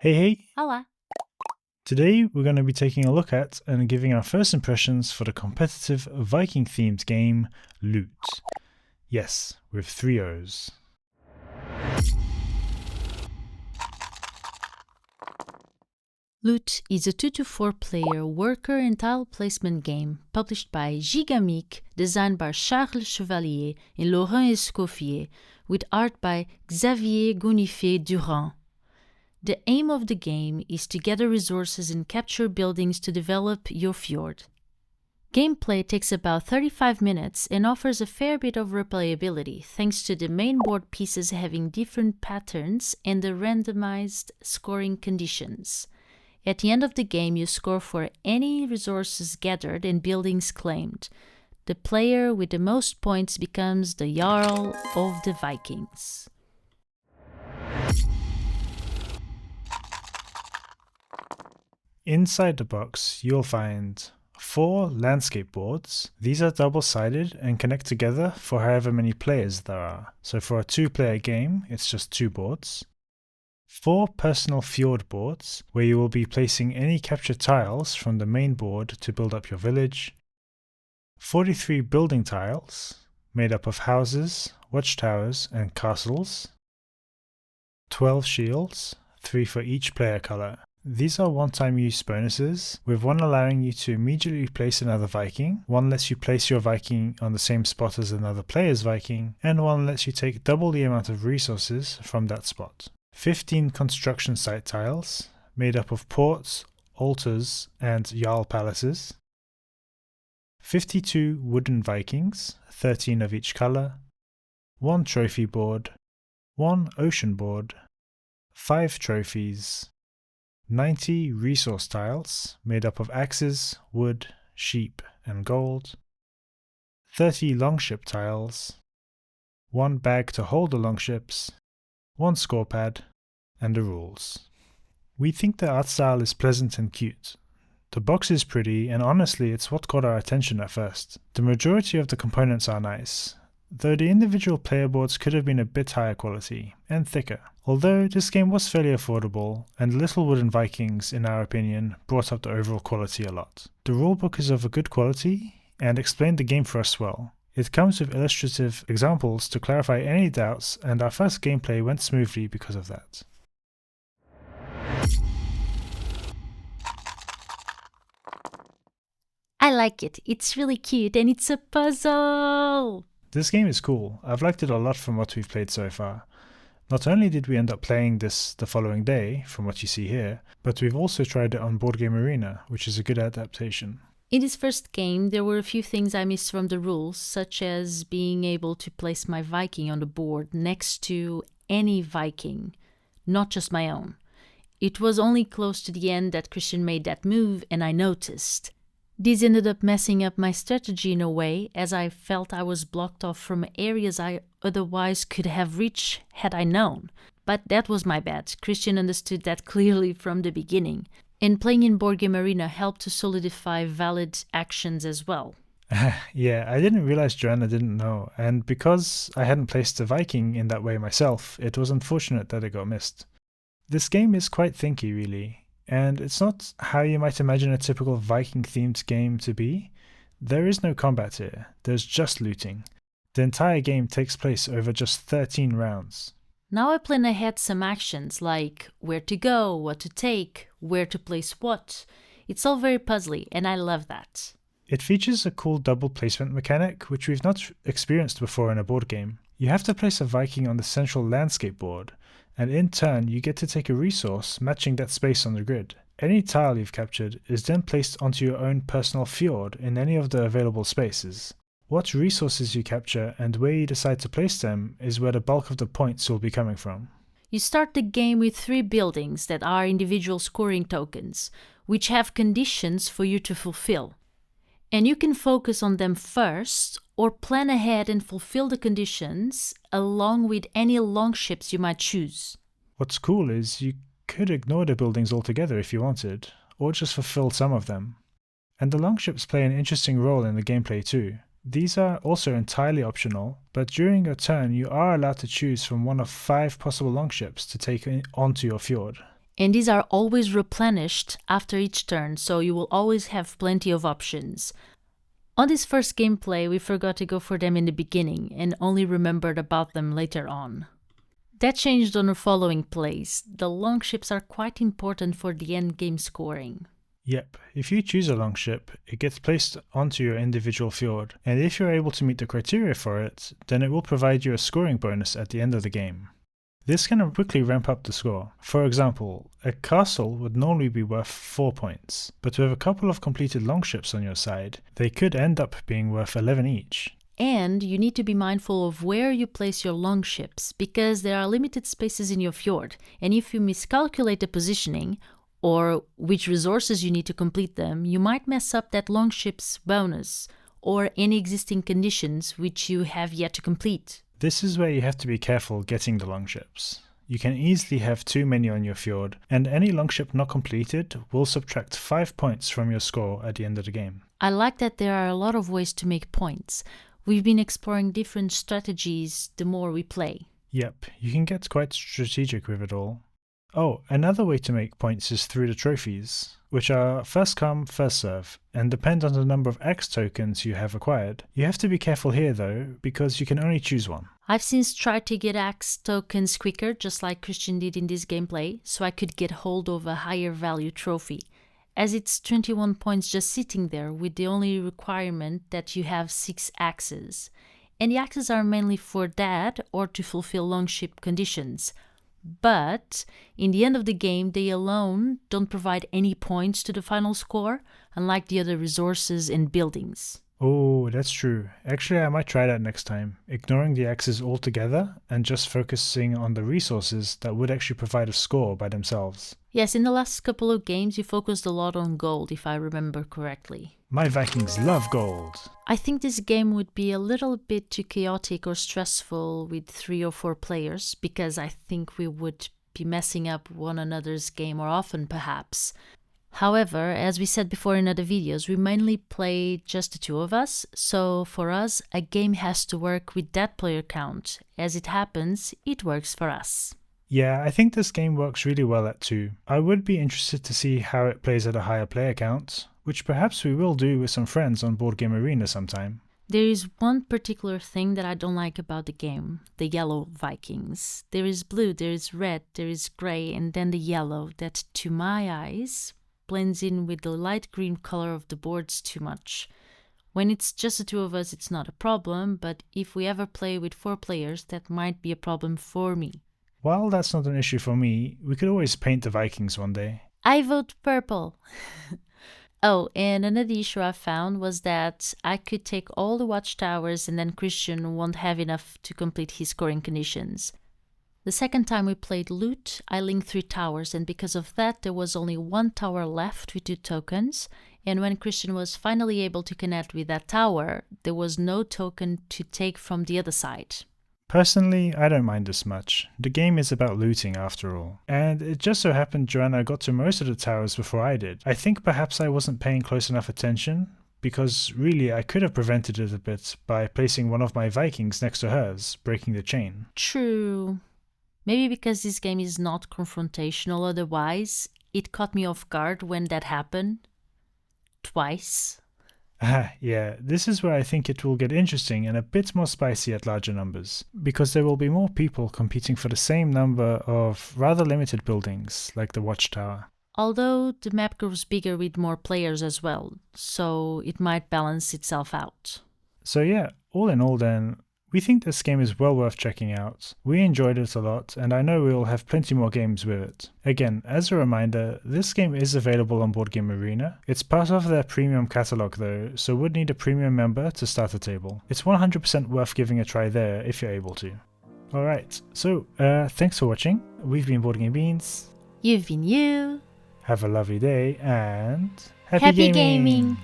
Hey, hey! Olá! Today we're going to be taking a look at and giving our first impressions for the competitive Viking-themed game Looot. Yes, with 3 O's. Looot is a 2 to 4 player worker and tile placement game published by Gigamic, designed by Charles Chevallier and Laurent Escoffier, with art by Xavier, Gueniffey, Durin. The aim of the game is to gather resources and capture buildings to develop your fjord. Gameplay takes about 35 minutes and offers a fair bit of replayability thanks to the main board pieces having different patterns and the randomized scoring conditions. At the end of the game, you score for any resources gathered and buildings claimed. The player with the most points becomes the Jarl of the Vikings. Inside the box, you'll find 4 landscape boards. These are double-sided and connect together for however many players there are. So for a 2-player game, it's just 2 boards. 4 personal fjord boards, where you will be placing any captured tiles from the main board to build up your village. 43 building tiles, made up of houses, watchtowers, and castles. 12 shields, 3 for each player color. These are one-time use bonuses, with one allowing you to immediately place another Viking, one lets you place your Viking on the same spot as another player's Viking, and one lets you take double the amount of resources from that spot. 15 construction site tiles, made up of ports, altars, and Jarl palaces. 52 wooden Vikings, 13 of each color. 1 trophy board. 1 ocean board. 5 trophies. 90 resource tiles, made up of axes, wood, sheep, and gold. 30 longship tiles. 1 bag to hold the longships. 1 score pad, and the rules. We think the art style is pleasant and cute. The box is pretty, and honestly it's what caught our attention at first. The majority of the components are nice, though the individual player boards could have been a bit higher quality, and thicker. Although this game was fairly affordable, and Little Wooden Vikings, in our opinion, brought up the overall quality a lot. The rulebook is of a good quality, and explained the game for us well. It comes with illustrative examples to clarify any doubts, and our first gameplay went smoothly because of that. I like it. It's really cute and it's a puzzle! This game is cool. I've liked it a lot from what we've played so far. Not only did we end up playing this the following day, from what you see here, but we've also tried it on Board Game Arena, which is a good adaptation. In this first game, there were a few things I missed from the rules, such as being able to place my Viking on the board next to any Viking, not just my own. It was only close to the end that Christian made that move, and I noticed. This ended up messing up my strategy in a way, as I felt I was blocked off from areas I otherwise could have reached had I known. But that was my bad. Christian understood that clearly from the beginning. And playing in Board Game Arena helped to solidify valid actions as well. Yeah, I didn't realize Joanna didn't know, and because I hadn't placed a Viking in that way myself, it was unfortunate that it got missed. This game is quite thinky, really, and it's not how you might imagine a typical Viking-themed game to be. There is no combat here, there's just looting. The entire game takes place over just 13 rounds. Now I plan ahead some actions like where to go, what to take, where to place what. It's all very puzzly, and I love that. It features a cool double placement mechanic, which we've not experienced before in a board game. You have to place a Viking on the central landscape board, and in turn you get to take a resource matching that space on the grid. Any tile you've captured is then placed onto your own personal fjord in any of the available spaces. What resources you capture and where you decide to place them is where the bulk of the points will be coming from. You start the game with 3 buildings that are individual scoring tokens, which have conditions for you to fulfill. And you can focus on them first, or plan ahead and fulfill the conditions along with any longships you might choose. What's cool is you could ignore the buildings altogether if you wanted, or just fulfill some of them. And the longships play an interesting role in the gameplay too. These are also entirely optional, but during your turn you are allowed to choose from one of 5 possible longships to take onto your fjord. And these are always replenished after each turn, so you will always have plenty of options. On this first gameplay, we forgot to go for them in the beginning and only remembered about them later on. That changed on the following plays. The longships are quite important for the endgame scoring. Yep, if you choose a longship, it gets placed onto your individual fjord, and if you're able to meet the criteria for it, then it will provide you a scoring bonus at the end of the game. This can quickly ramp up the score. For example, a castle would normally be worth 4 points, but with a couple of completed longships on your side, they could end up being worth 11 each. And you need to be mindful of where you place your longships, because there are limited spaces in your fjord, and if you miscalculate the positioning, or which resources you need to complete them, you might mess up that longship's bonus, or any existing conditions which you have yet to complete. This is where you have to be careful getting the longships. You can easily have too many on your fjord, and any longship not completed will subtract 5 points from your score at the end of the game. I like that there are a lot of ways to make points. We've been exploring different strategies the more we play. Yep, you can get quite strategic with it all. Oh, another way to make points is through the trophies, which are first come, first serve, and depend on the number of Axe tokens you have acquired. You have to be careful here though, because you can only choose one. I've since tried to get Axe tokens quicker, just like Christian did in this gameplay, so I could get hold of a higher value trophy, as it's 21 points just sitting there with the only requirement that you have 6 axes. And the axes are mainly for that or to fulfill longship conditions. But in the end of the game, they alone don't provide any points to the final score, unlike the other resources and buildings. Oh, that's true. Actually, I might try that next time, ignoring the axes altogether and just focusing on the resources that would actually provide a score by themselves. Yes, in the last couple of games you focused a lot on gold, if I remember correctly. My Vikings love gold! I think this game would be a little bit too chaotic or stressful with 3 or 4 players, because I think we would be messing up one another's game more often perhaps. However, as we said before in other videos, we mainly play just the 2 of us, so for us, a game has to work with that player count. As it happens, it works for us. Yeah, I think this game works really well at 2. I would be interested to see how it plays at a higher player count, which perhaps we will do with some friends on Board Game Arena sometime. There is one particular thing that I don't like about the game, the yellow Vikings. There is blue, there is red, there is grey, and then the yellow that, to my eyes, blends in with the light green color of the boards too much. When it's just the 2 of us, it's not a problem, but if we ever play with 4 players, that might be a problem for me. While that's not an issue for me, we could always paint the Vikings one day. I vote purple. Oh, and another issue I found was that I could take all the watchtowers and then Christian won't have enough to complete his scoring conditions. The second time we played Looot, I linked 3 towers, and because of that there was only 1 tower left with 2 tokens, and when Christian was finally able to connect with that tower, there was no token to take from the other side. Personally, I don't mind this much. The game is about looting after all. And it just so happened Joanna got to most of the towers before I did. I think perhaps I wasn't paying close enough attention, because really I could have prevented it a bit by placing one of my Vikings next to hers, breaking the chain. True. Maybe because this game is not confrontational otherwise, it caught me off guard when that happened. Twice. Yeah, this is where I think it will get interesting and a bit more spicy at larger numbers, because there will be more people competing for the same number of rather limited buildings, like the Watchtower. Although the map grows bigger with more players as well, so it might balance itself out. So yeah, all in all then, we think this game is well worth checking out. We enjoyed it a lot, and I know we will have plenty more games with it. Again, as a reminder, this game is available on Board Game Arena. It's part of their premium catalog though, so would need a premium member to start a table. It's 100% worth giving a try there if you're able to. Alright, so thanks for watching. We've been Board Game Beans. You've been you. Have a lovely day and Happy gaming!